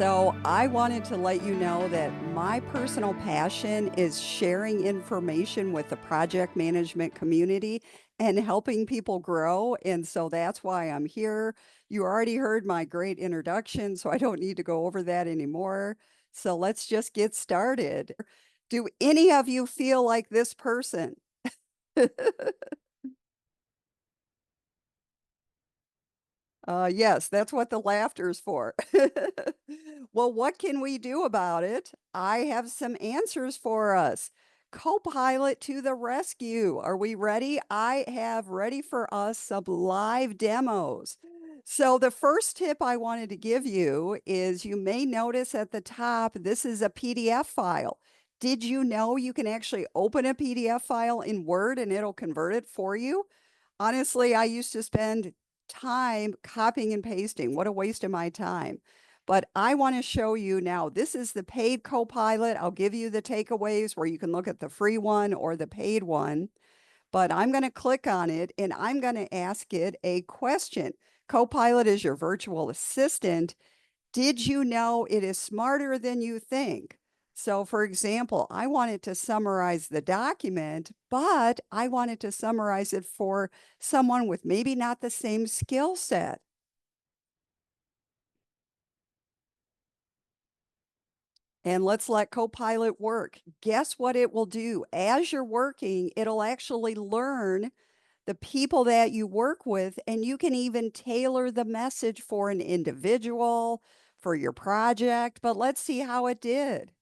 So I wanted to let you know that my personal passion is sharing information with the project management community and helping people grow. And so that's why I'm here. You already heard my great introduction, so I don't need to go over that anymore. So let's just get started. Do any of you feel like this person? Yes, that's what the laughter is for. Well, what can we do about it? I have some answers for us. Copilot to the rescue. Are we ready? I have ready for us some live demos. So, the first tip I wanted to give you is you may notice at the top, this is a PDF file. Did you know you can actually open a PDF file in Word and it'll convert it for you? Honestly, I used to spend time copying and pasting. What a waste of my time. But I want to show you now. This is the paid Copilot. I'll give you the takeaways where you can look at the free one or the paid one. But I'm going to click on it and I'm going to ask it a question. Copilot is your virtual assistant. Did you know it is smarter than you think? So, for example, I wanted to summarize the document, but I wanted to summarize it for someone with maybe not the same skill set. And let's let Copilot work. Guess what it will do? As you're working, it'll actually learn the people that you work with, and you can even tailor the message for an individual, for your project. But let's see how it did.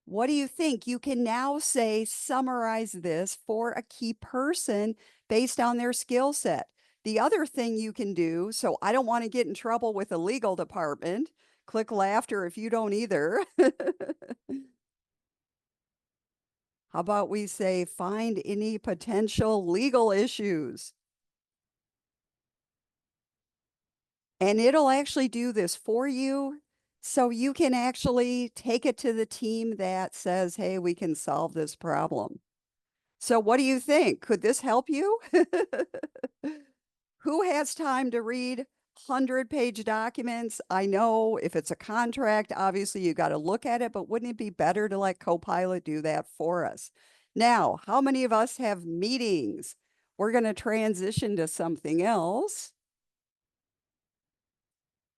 What do you think? You can now say, summarize this for a key person based on their skill set. The other thing you can do, so I don't want to get in trouble with the legal department. Click laughter if you don't either. How about we say, find any potential legal issues? And it'll actually do this for you. So you can actually take it to the team that says, hey, we can solve this problem. So what do you think? Could this help you? Who has time to read 100-page documents? I know if it's a contract, obviously you got to look at it, but wouldn't it be better to let Copilot do that for us? Now, how many of us have meetings? We're going to transition to something else.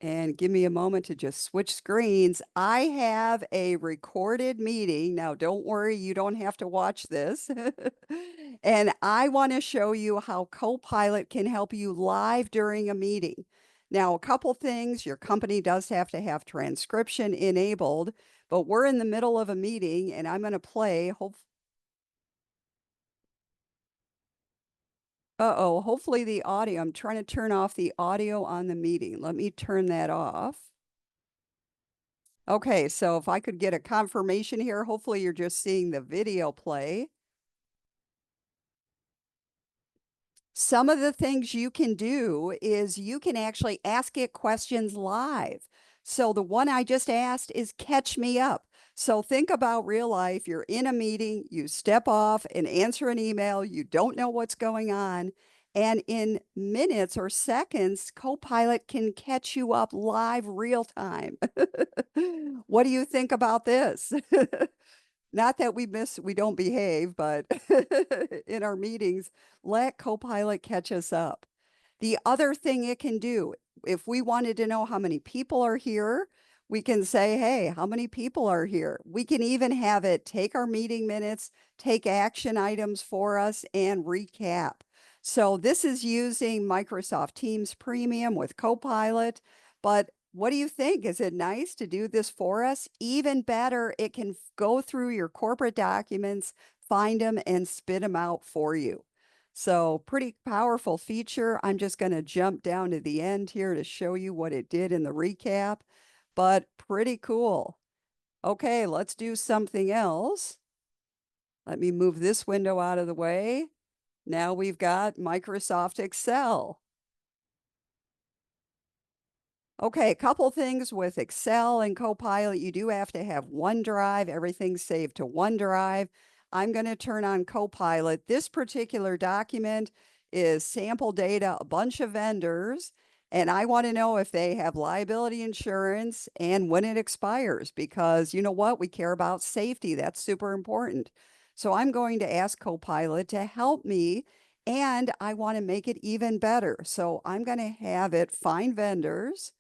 And give me a moment to just switch screens. I have a recorded meeting. Now, don't worry, you don't have to watch this. And I want to show you how Copilot can help you live during a meeting. Now, a couple things. Your company does have to have transcription enabled, but we're in the middle of a meeting and I'm going to play. Uh-oh, hopefully the audio. I'm trying to turn off the audio on the meeting. Let me turn that off. Okay, so if I could get a confirmation here, hopefully you're just seeing the video play. Some of the things you can do is you can actually ask it questions live. So the one I just asked is catch me up. So think about real life. You're in a meeting, you step off and answer an email, you don't know what's going on. And in minutes or seconds, Copilot can catch you up live real time. What do you think about this? Not that we don't behave, but in our meetings, let Copilot catch us up. The other thing it can do, if we wanted to know how many people are here, we can say, hey, how many people are here? We can even have it take our meeting minutes, take action items for us, and recap. So this is using Microsoft Teams Premium with Copilot, but what do you think? Is it nice to do this for us? Even better, it can go through your corporate documents, find them, and spit them out for you. So pretty powerful feature. I'm just going to jump down to the end here to show you what it did in the recap, but pretty cool. Okay, let's do something else. Let me move this window out of the way. Now we've got Microsoft Excel. Okay, a couple things with Excel and Copilot. You do have to have OneDrive. Everything's saved to OneDrive. I'm going to turn on Copilot. This particular document is sample data, a bunch of vendors, And I want to know if they have liability insurance and when it expires, because you know what? We care about safety. That's super important. So I'm going to ask Copilot to help me, and I want to make it even better. So I'm going to have it find vendors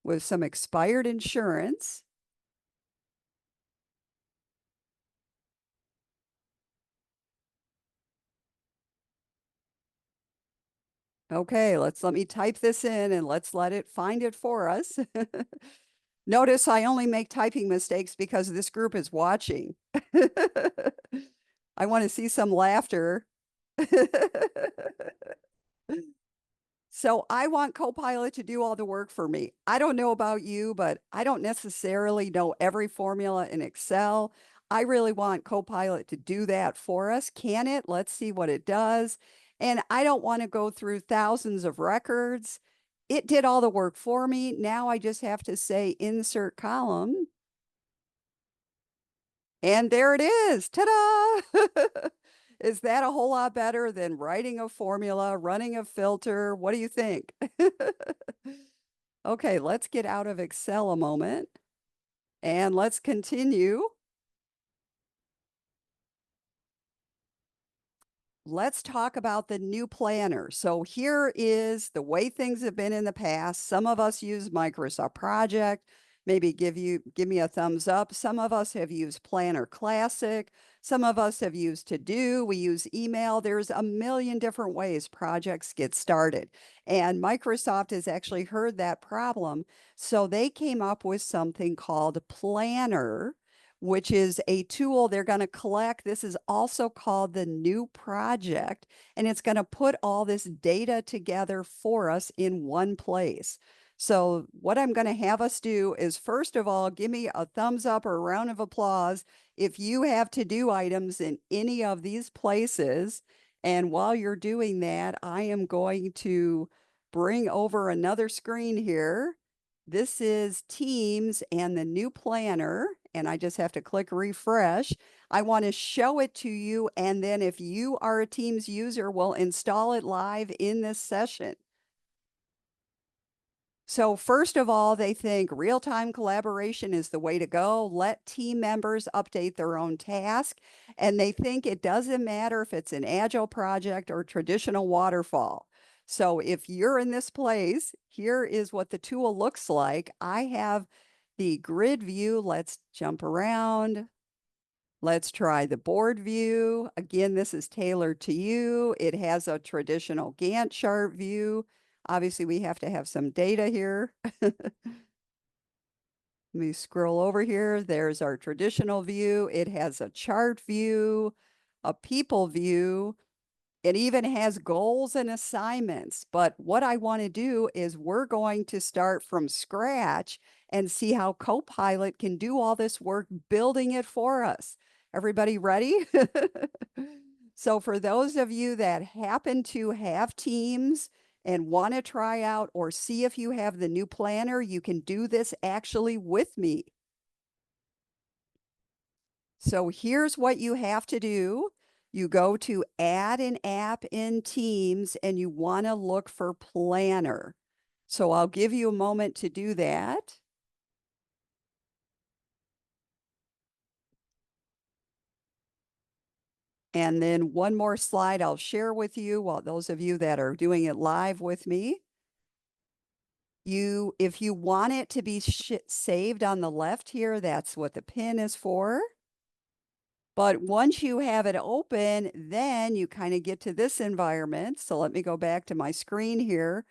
with some expired insurance. Okay, let me type this in and let's let it find it for us. Notice I only make typing mistakes because this group is watching. I want to see some laughter. So I want Copilot to do all the work for me. I don't know about you, but I don't necessarily know every formula in Excel. I really want Copilot to do that for us. Can it? Let's see what it does. And I don't want to go through thousands of records. It did all the work for me. Now I just have to say insert column. And there it is. Ta-da! Is that a whole lot better than writing a formula, running a filter? What do you think? Okay, let's get out of Excel a moment and let's continue. Let's talk about the new planner. So here is the way things have been in the past. Some of us use Microsoft Project. Maybe give me a thumbs up. Some of us have used Planner Classic. Some of us have used To Do. We use email. There's a million different ways projects get started. And Microsoft has actually heard that problem. So they came up with something called Planner, which is a tool they're going to collect. This is also called the new project, and it's going to put all this data together for us in one place. So what I'm going to have us do is, first of all, give me a thumbs up or a round of applause if you have to-do items in any of these places. And while you're doing that, I am going to bring over another screen here. This is Teams and the new planner, and I just have to click refresh. I want to show it to you, and then if you are a Teams user, we'll install it live in this session. So first of all, they think real-time collaboration is the way to go. Let team members update their own task. And they think it doesn't matter if it's an agile project or traditional waterfall. So if you're in this place, here is what the tool looks like. I have the grid view. Let's jump around. Let's try the board view. Again, this is tailored to you. It has a traditional Gantt chart view. Obviously, we have to have some data here. Let me scroll over here. There's our traditional view. It has a chart view, a people view. It even has goals and assignments. But what I want to do is we're going to start from scratch and see how Copilot can do all this work building it for us. Everybody ready? So for those of you that happen to have Teams and want to try out or see if you have the new planner, you can do this actually with me. So here's what you have to do. You go to add an app in Teams and you want to look for Planner. So I'll give you a moment to do that. And then one more slide I'll share with you, while those of you that are doing it live with me. If you want it to be saved on the left here, that's what the pin is for. But once you have it open, then you kind of get to this environment. So let me go back to my screen here.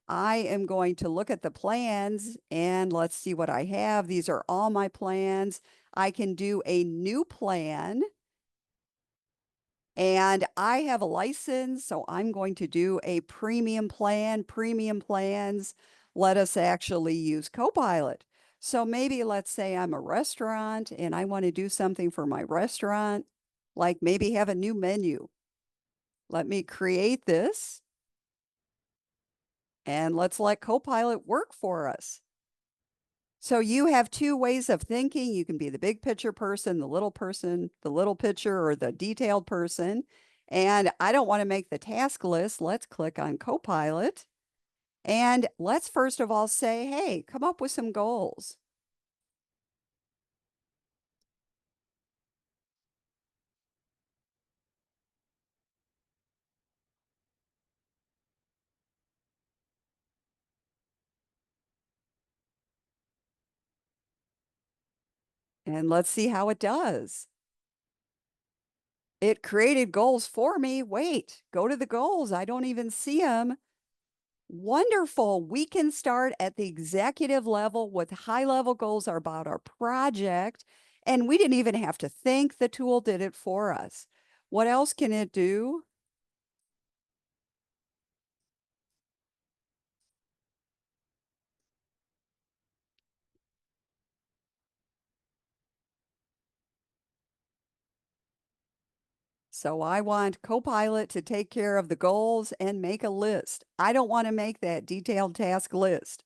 I am going to look at the plans and let's see what I have. These are all my plans. I can do a new plan. And I have a license, so I'm going to do a premium plan. Premium plans let us actually use Copilot. So maybe let's say I'm a restaurant and I want to do something for my restaurant, like maybe have a new menu. Let me create this and let's let Copilot work for us. So you have two ways of thinking. You can be the big picture person, the little picture, or the detailed person. And I don't want to make the task list. Let's click on Copilot. And let's first of all say, hey, come up with some goals. And let's see how it does. It created goals for me. Wait, go to the goals. I don't even see them. Wonderful. We can start at the executive level with high level goals about our project. And we didn't even have to think. The tool did it for us. What else can it do? So I want Copilot to take care of the goals and make a list. I don't want to make that detailed task list.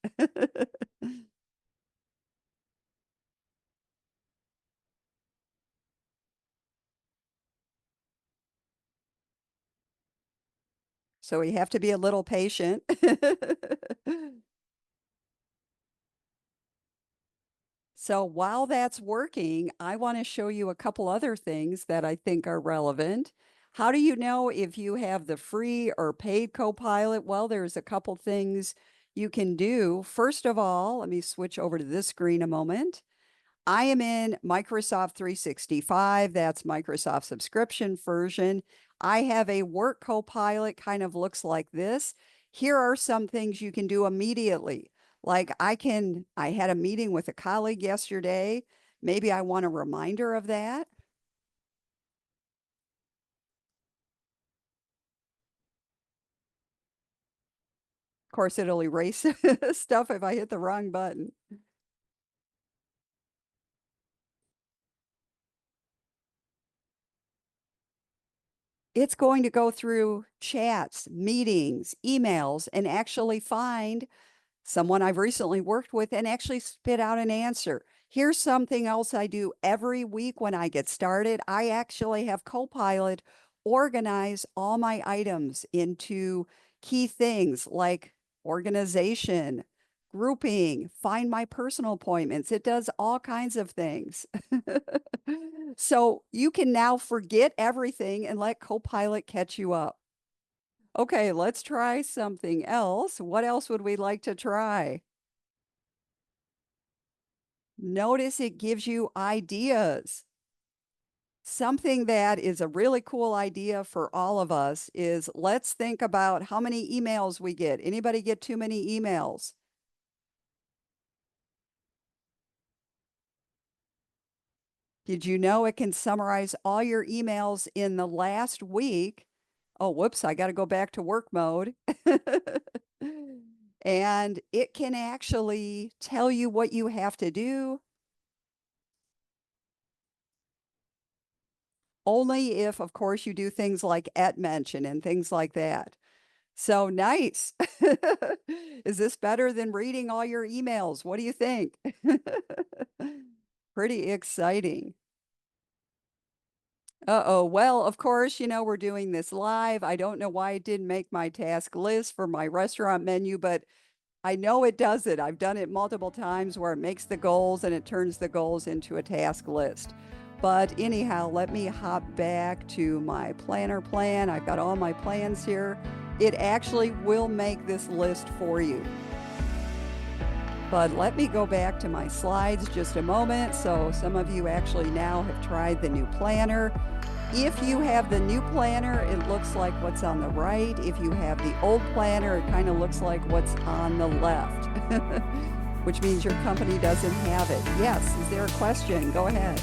So we have to be a little patient. So while that's working, I want to show you a couple other things that I think are relevant. How do you know if you have the free or paid Copilot? Well, there's a couple things you can do. First of all, let me switch over to this screen a moment. I am in Microsoft 365. That's Microsoft subscription version. I have a work Copilot, kind of looks like this. Here are some things you can do immediately. Like I had a meeting with a colleague yesterday. Maybe I want a reminder of that. Of course, it'll erase stuff if I hit the wrong button. It's going to go through chats, meetings, emails, and actually find someone I've recently worked with and actually spit out an answer. Here's something else I do every week when I get started. I actually have Copilot organize all my items into key things like organization, grouping, find my personal appointments. It does all kinds of things. So you can now forget everything and let Copilot catch you up. Okay, let's try something else. What else would we like to try? Notice it gives you ideas. Something that is a really cool idea for all of us is let's think about how many emails we get. Anybody get too many emails? Did you know it can summarize all your emails in the last week? Oh, whoops, I got to go back to work mode. And it can actually tell you what you have to do only if, of course, you do things like at mention and things like that. So nice. Is this better than reading all your emails? What do you think? Pretty exciting. Uh-oh. Well, of course, we're doing this live. I don't know why it didn't make my task list for my restaurant menu, but I know it does it. I've done it multiple times where it makes the goals and it turns the goals into a task list. But anyhow, let me hop back to my planner plan. I've got all my plans here. It actually will make this list for you. But let me go back to my slides just a moment. So some of you actually now have tried the new planner. If you have the new planner, it looks like what's on the right. If you have the old planner, it kind of looks like what's on the left, which means your company doesn't have it. Yes, is there a question? Go ahead.